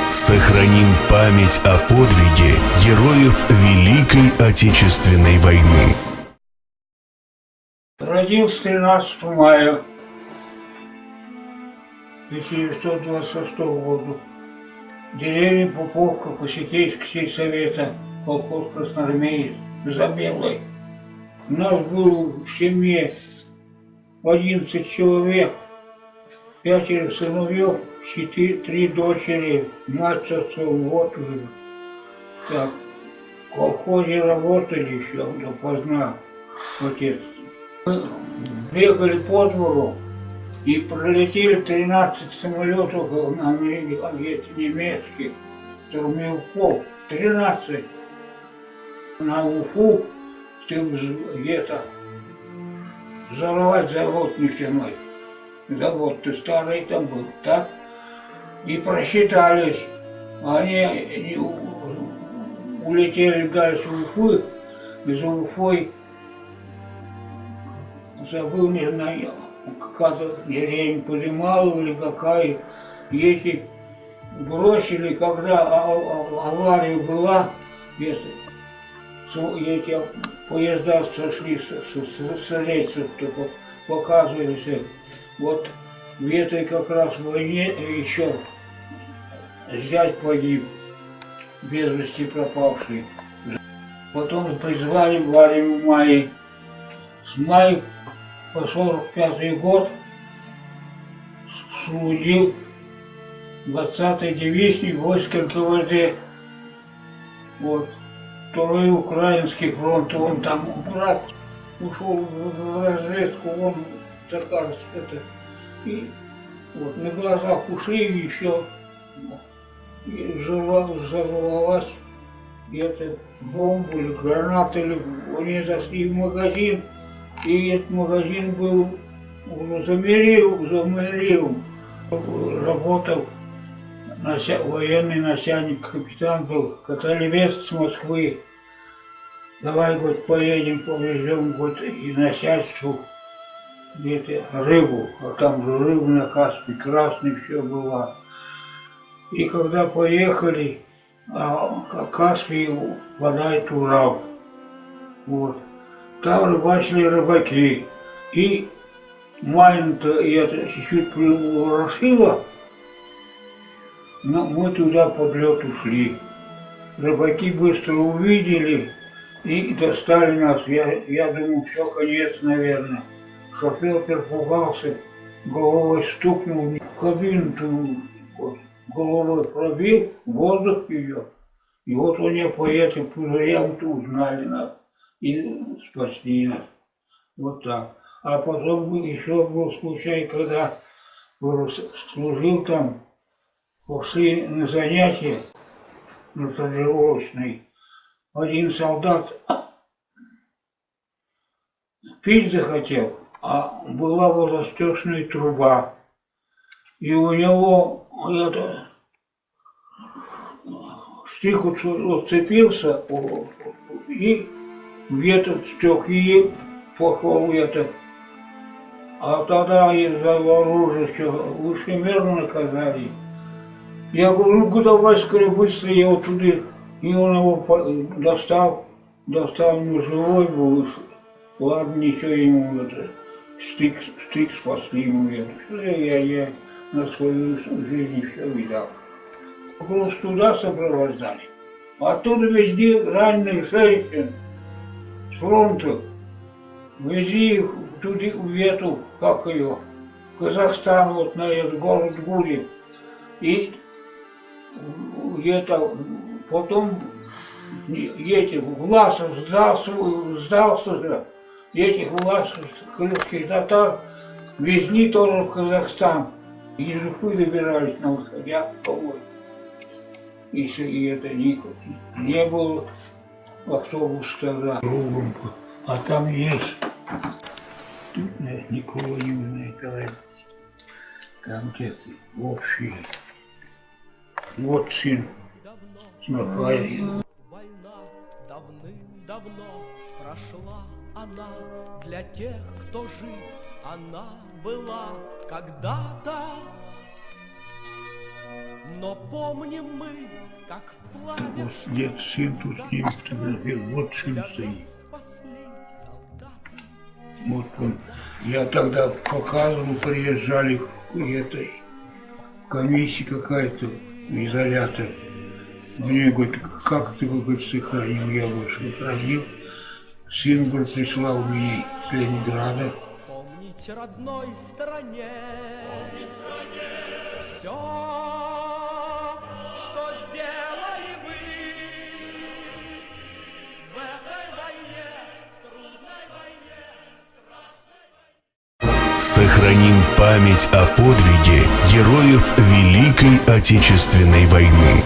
Сохраним память о подвиге героев Великой Отечественной войны. Родился 13 мая 1926 года в деревне Поповка Посетейского сельсовета, колхоз Красноармеец, Забелой. У нас было в семье 11 человек, 5 сыновьев, 3 дочери, мать с отцом, вот уже. Так, в колхозе работали еще допоздна, отец. Мы бегали по двору и пролетели 13 самолетов немецких, штурмовиков, 13 на Уфу, чтобы где-то взорвать завод нефтяной. Завод-то старый там был, так? И просчитались. Они улетели дальше Уфы, за Уфой, забыл, не знаю, какая-то деревня Подымалова или какая, эти бросили, когда авария была, эти поезда сошли с рельсов, показывались, вот в этой как раз войне еще зять погиб, без вести пропавший. Потом призвали в армию в мае. С мая по 45-й год служил 20-й дивизий войск НКВД. Вот. Второй Украинский фронт, он там, брат, ушел в разведку, он такая, это, и вот на глазах ушли еще, и взорвалась это бомба или граната, или они зашли в магазин, и этот магазин был уже замерил, работал военный начальник, капитан был, Каталевец с Москвы. Давай, говорит, поедем, повезем, говорит, и начальству где-то рыбу, а там же рыба на Каспий, красный все было. И когда поехали, Каспий впадает в Урал. Вот. Там рыбачили рыбаки. И Майна-то это чуть-чуть приворошило, но мы туда под лед ушли. Рыбаки быстро увидели и достали нас. Я думал, все, конец, наверное. Шофер перепугался, головой стукнул в кабину, головой пробил, воздух ее. И вот они по этим пузырям узнали нас и спасли нас. Вот так. А потом еще был случай, когда служил там, пошли на занятия на тренировочной. Один солдат пить захотел, а была водосточная труба. И у него это штык уцепился и в этот стек и пошел это. А тогда из-за оружия что вышемерно наказали. Я говорю, ну давай скорее быстро его туда. И он его достал ему живой был. Ладно, ничего ему это, штык спасли ему это. Все, я на свою жизнь все видал. Просто туда сопровождали. Оттуда везли раненых женщин с фронта. Везли их туда, в эту, как ее, в Казахстан, вот на этот город Гури. И где-то потом этих Власов сдался же, этих Власов, крымских татар, везли тоже в Казахстан. Из Уфы добирались на восходя, по-моему. И это не было автобус тогда. Кругом. А там есть. Тут, наверное, никого не узнает, товарищ. Там где-то общий. Вот сын Михаил. Война давным-давно прошла она, для тех, кто жив, она была когда-то. Но помним мы, как в пламя Вот дед, сын тут с ним фотографировал, вот сын стоит. спасли солдаты. Вот он. Я тогда показывал, приезжали в этой комиссии какая-то, изолятор. Мне говорит, как ты, говорит, сохранил? Я, говорит, сохранил. Сын, говорит, прислал мне из Ленинграда. Помните родной стране, все, что сделали вы в этой войне, в трудной войне, страшной войне. Сохраним память о подвиге героев Великой Отечественной войны.